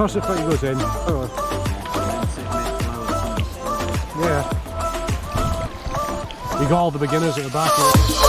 across it before he goes in. Oh. Yeah. You got all the beginners at the back here.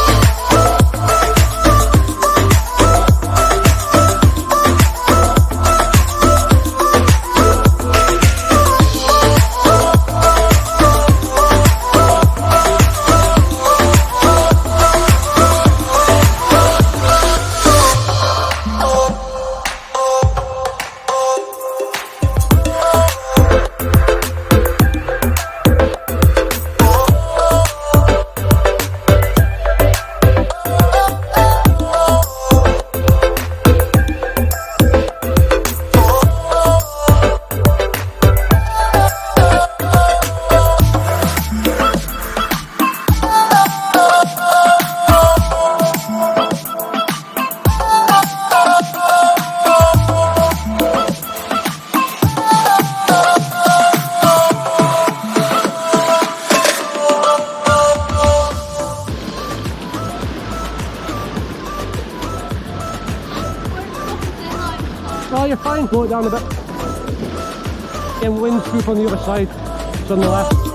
Oh, you're fine, blow it down a bit. And wind scoop on the other side, it's on the left.